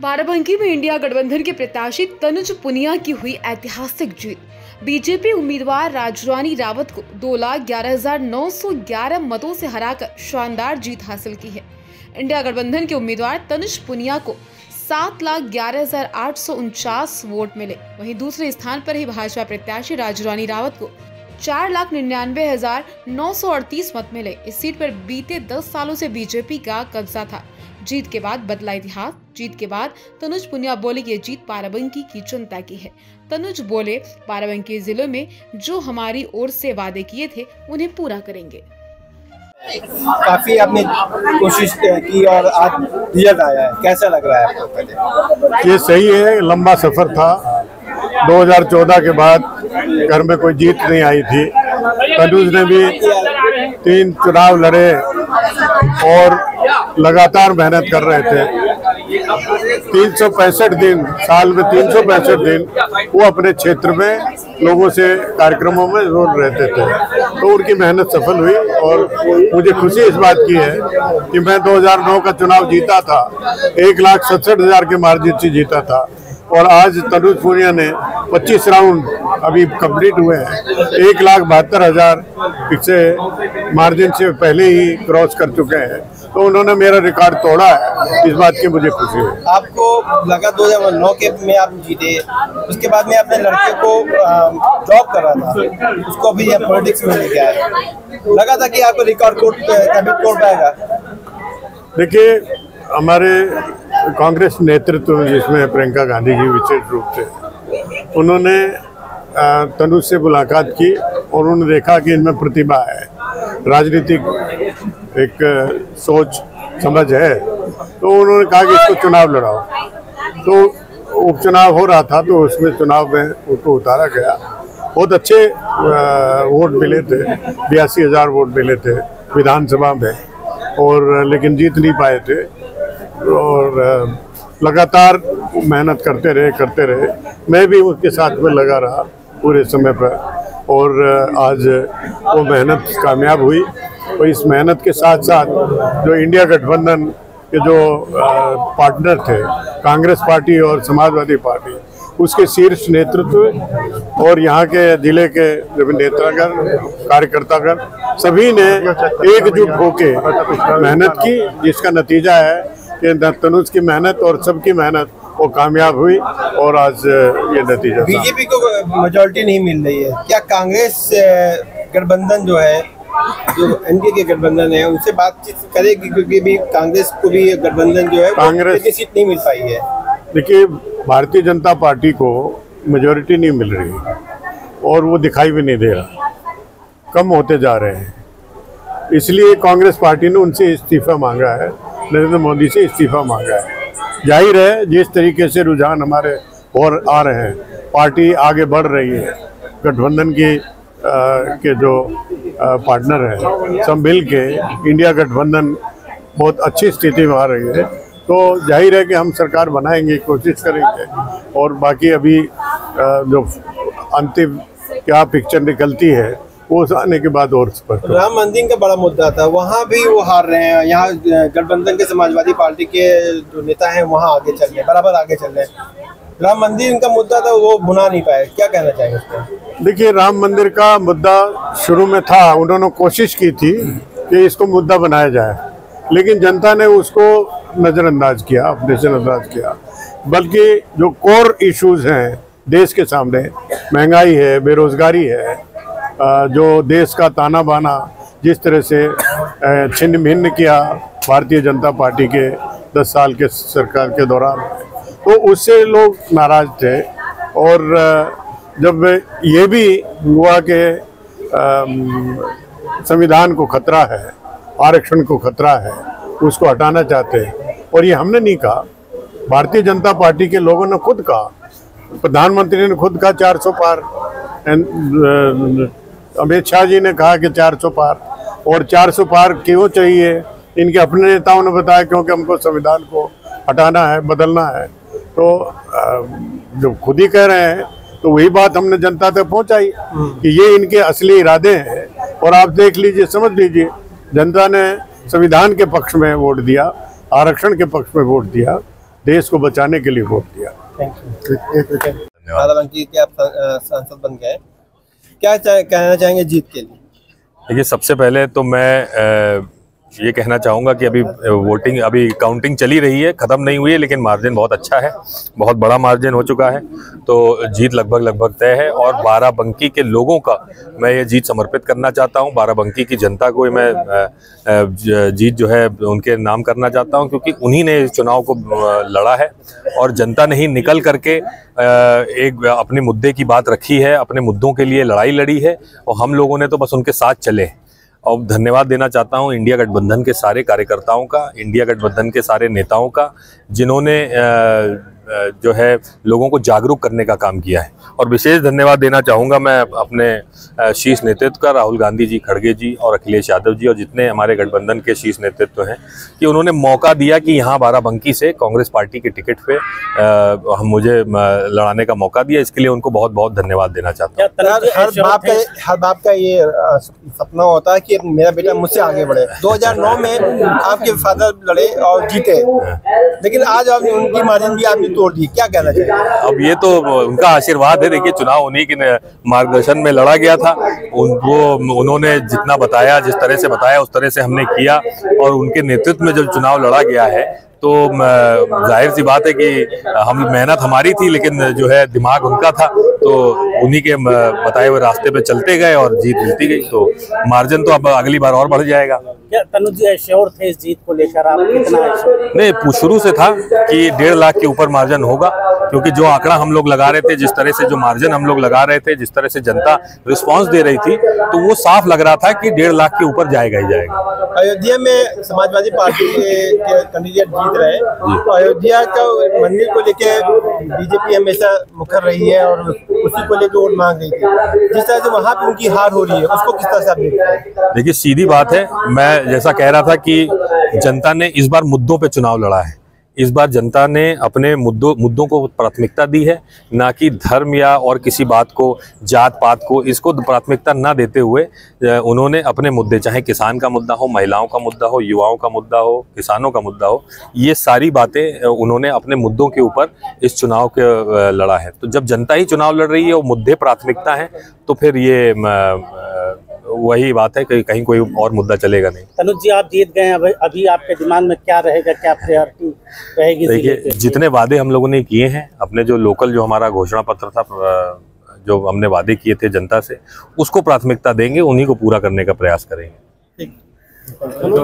बाराबंकी में इंडिया गठबंधन के प्रत्याशी तनुज पुनिया की हुई ऐतिहासिक जीत। बीजेपी उम्मीदवार राजरानी रावत को 2,11,911 मतों से हराकर शानदार जीत हासिल की है। इंडिया गठबंधन के उम्मीदवार तनुज पुनिया को 7,11,849 वोट मिले। वहीं दूसरे स्थान पर ही भाजपा प्रत्याशी राजरानी रावत को 4,99,938 मत मिले। इस सीट पर बीते 10 सालों से बीजेपी का कब्जा था। जीत के बाद बदला इतिहास। जीत के बाद तनुज पुनिया बोले ये जीत बाराबंकी की जनता की है। तनुज बोले, बाराबंकी जिले में जो हमारी ओर से वादे किए थे उन्हें पूरा करेंगे। काफी आपने कोशिश की और आज रिजल्ट आया है, कैसा लग रहा है आपको? ये सही है, लंबा सफर था। 2014 के बाद घर में कोई जीत नहीं आई थी। तनुज ने भी 3 चुनाव लड़े और लगातार मेहनत कर रहे थे। 365 दिन, साल में 365 दिन वो अपने क्षेत्र में लोगों से कार्यक्रमों में जोड़ रहते थे, तो उनकी मेहनत सफल हुई। और मुझे खुशी इस बात की है कि मैं 2009 का चुनाव जीता था, 1,67,000 के मार्जिन से जीता था। और आज तनुज पुनिया ने 25 राउंड अभी कंप्लीट हुए हैं, 1,72,000 से मार्जिन से पहले ही क्रॉस कर चुके हैं। तो उन्होंने मेरा रिकॉर्ड तोड़ा है, इस बात की मुझे खुशी है। आपको लगा 2009 के में आप जीते, उसके बाद में अपने लड़के को जॉब कर रहा था, उसको भी पॉलिटिक्स में लेके आए, लगा था कि आपको रिकॉर्ड तोड़ पाएगा? देखिए, हमारे कांग्रेस नेतृत्व जिसमें प्रियंका गांधी जी विशेष रूप से, उन्होंने तनुज से मुलाकात की और उन्होंने देखा कि इनमें प्रतिभा है, राजनीतिक एक सोच समझ है। तो उन्होंने कहा कि इसको चुनाव लड़ाओ। तो उपचुनाव हो रहा था, तो उसमें चुनाव में उनको उतारा गया। बहुत अच्छे वोट मिले थे, 82,000 वोट मिले थे विधानसभा में, और लेकिन जीत नहीं पाए थे। और लगातार मेहनत करते रहे। मैं भी उसके साथ में लगा रहा पूरे समय पर, और आज वो मेहनत कामयाब हुई। और इस मेहनत के साथ साथ जो इंडिया गठबंधन के जो पार्टनर थे, कांग्रेस पार्टी और समाजवादी पार्टी, उसके शीर्ष नेतृत्व और यहाँ के जिले के नेतागण, कार्यकर्तागण, सभी ने एकजुट होके मेहनत की, जिसका नतीजा है कि तनुज की मेहनत और सबकी मेहनत वो कामयाब हुई। और आज ये नतीजा बीजेपी को मेजॉरिटी नहीं मिल रही है, क्या कांग्रेस गठबंधन जो है, जो एनडीए के गठबंधन है, उनसे बातचीत करेगी? क्योंकि भी कांग्रेस को भी गठबंधन जो है कांग्रेस की सीट नहीं मिल पाई है। देखिए, भारतीय जनता पार्टी को मेजॉरिटी नहीं मिल रही और वो दिखाई भी नहीं दे रहा, कम होते जा रहे हैं। इसलिए कांग्रेस पार्टी ने उनसे इस्तीफा मांगा है, नरेंद्र मोदी से इस्तीफा मांगा है। जाहिर है, जिस तरीके से रुझान हमारे और आ रहे हैं, पार्टी आगे बढ़ रही है, गठबंधन की के जो पार्टनर हैं सब मिल के इंडिया गठबंधन बहुत अच्छी स्थिति में आ रही है। तो जाहिर है कि हम सरकार बनाएंगे, कोशिश करेंगे। और बाकी अभी जो अंतिम क्या पिक्चर निकलती है वो आने के बाद और स्पष्ट। राम मंदिर का बड़ा मुद्दा था, वहाँ भी वो हार रहे हैं। यहाँ गठबंधन के समाजवादी पार्टी के जो नेता हैं वहाँ आगे चल रहे हैं, बराबर आगे चल रहे हैं। राम मंदिर का मुद्दा था, वो भुना नहीं पाए, क्या कहना चाहेंगे उस पर? देखिए, राम मंदिर का मुद्दा शुरू में था, उन्होंने कोशिश की थी कि इसको मुद्दा बनाया जाए, लेकिन जनता ने उसको नज़रअंदाज किया, अपने से नज़रअंदाज किया। बल्कि जो कोर इश्यूज हैं देश के सामने, महंगाई है, बेरोजगारी है, जो देश का ताना बाना जिस तरह से छिन्न भिन्न किया भारतीय जनता पार्टी के 10 साल के सरकार के दौरान, तो उससे लोग नाराज थे। और जब ये भी हुआ कि संविधान को खतरा है, आरक्षण को खतरा है, उसको हटाना चाहते हैं। और ये हमने नहीं कहा, भारतीय जनता पार्टी के लोगों ने खुद कहा, प्रधानमंत्री ने खुद कहा 400 पार, अमित शाह जी ने कहा कि 400 पार। और 400 पार क्यों चाहिए? इनके अपने नेताओं ने बताया क्योंकि हमको संविधान को हटाना है, बदलना है। तो जो खुद ही कह रहे हैं, तो वही बात हमने जनता तक पहुंचाई कि ये इनके असली इरादे हैं। और आप देख लीजिए, समझ लीजिए, जनता ने संविधान के पक्ष में वोट दिया, आरक्षण के पक्ष में वोट दिया, देश को बचाने के लिए वोट दिया। बाराबंकी के आप सांसद बन गए, क्या कहना चाहेंगे जीत के लिए? देखिए, सबसे पहले तो मैं ये कहना चाहूँगा कि अभी काउंटिंग चली रही है, ख़त्म नहीं हुई है, लेकिन मार्जिन बहुत अच्छा है, बहुत बड़ा मार्जिन हो चुका है। तो जीत लगभग तय है और बाराबंकी के लोगों का मैं ये जीत समर्पित करना चाहता हूँ। बाराबंकी की जनता को मैं जीत जो है उनके नाम करना चाहता हूँ, क्योंकि उन्हीं ने इस चुनाव को लड़ा है और जनता ने ही निकल करके एक अपने मुद्दे की बात रखी है, अपने मुद्दों के लिए लड़ाई लड़ी है और हम लोगों ने तो बस उनके साथ चले। और धन्यवाद देना चाहता हूं इंडिया गठबंधन के सारे कार्यकर्ताओं का, इंडिया गठबंधन के सारे नेताओं का, जिन्होंने जो है लोगों को जागरूक करने का काम किया है। और विशेष धन्यवाद देना चाहूँगा मैं अपने शीर्ष नेतृत्व का, राहुल गांधी जी, खड़गे जी और अखिलेश यादव जी और जितने हमारे गठबंधन के शीर्ष नेतृत्व हैं, कि उन्होंने मौका दिया कि यहाँ बाराबंकी से कांग्रेस पार्टी के टिकट पे मुझे लड़ाने का मौका दिया। इसके लिए उनको बहुत बहुत धन्यवाद देना चाहता हूँ। हर बाप का ये सपना होता है कि मेरा बेटा मुझसे आगे बढ़े। 2009 में आपके फादर लड़े और जीते, लेकिन आज आप उनकी मार्जिन भी आपने तोड़ दी, क्या कहना चाहिए? अब ये तो उनका आशीर्वाद है। देखिए, चुनाव उन्हीं के मार्गदर्शन में लड़ा गया था, उन्होंने जितना बताया, जिस तरह से बताया उस तरह से हमने किया और उनके नेतृत्व में जब चुनाव लड़ा गया है तो जाहिर सी बात है कि मेहनत हमारी थी, लेकिन जो है दिमाग उनका था, तो उन्हीं के बताए हुए रास्ते पे चलते गए और जीत मिलती गई। तो मार्जिन तो अब अगली बार और बढ़ जाएगा। क्या तनुज जी एश्योर थे इस जीत को लेकर? आप कितना एश्योर? नहीं, शुरू से था कि 1.5 लाख के ऊपर मार्जिन होगा, क्योंकि जो आंकड़ा हम लोग लगा रहे थे, जिस तरह से जो मार्जिन हम लोग लगा रहे थे, जिस तरह से जनता रिस्पांस दे रही थी, तो वो साफ लग रहा था कि 1.5 लाख के ऊपर जाएगा ही जाएगा। अयोध्या में समाजवादी पार्टी के कैंडिडेट जीत रहे, तो अयोध्या का मंदिर को लेकर बीजेपी हमेशा मुखर रही है और उसी को लेकर वोट मांग रही थी। जिस तरह से वहाँ पे उनकी हार हो रही है, उसको किस तरह से आप देखते हैं? देखिए, सीधी बात है, मैं जैसा कह रहा था कि जनता ने इस बार मुद्दों पे चुनाव लड़ा है। इस बार जनता ने अपने मुद्दों को प्राथमिकता दी है, ना कि धर्म या और किसी बात को, जात पात को, इसको प्राथमिकता ना देते हुए उन्होंने अपने मुद्दे, चाहे किसान का मुद्दा हो, महिलाओं का मुद्दा हो, युवाओं का मुद्दा हो, किसानों का मुद्दा हो, ये सारी बातें उन्होंने अपने मुद्दों के ऊपर इस चुनाव के लड़ा है। तो जब जनता ही चुनाव लड़ रही है और मुद्दे प्राथमिकता है, तो फिर ये वही बात है कि कहीं कोई और मुद्दा चलेगा नहीं। तनुज जी, आप जीत गए, अभी आपके दिमाग में क्या रहेगा, क्या प्रायोरिटी रहेगी? देखिए, जितने वादे हम लोगों ने किए हैं, अपने जो लोकल जो हमारा घोषणा पत्र था, जो हमने वादे किए थे जनता से, उसको प्राथमिकता देंगे, उन्हीं को पूरा करने का प्रयास करेंगे।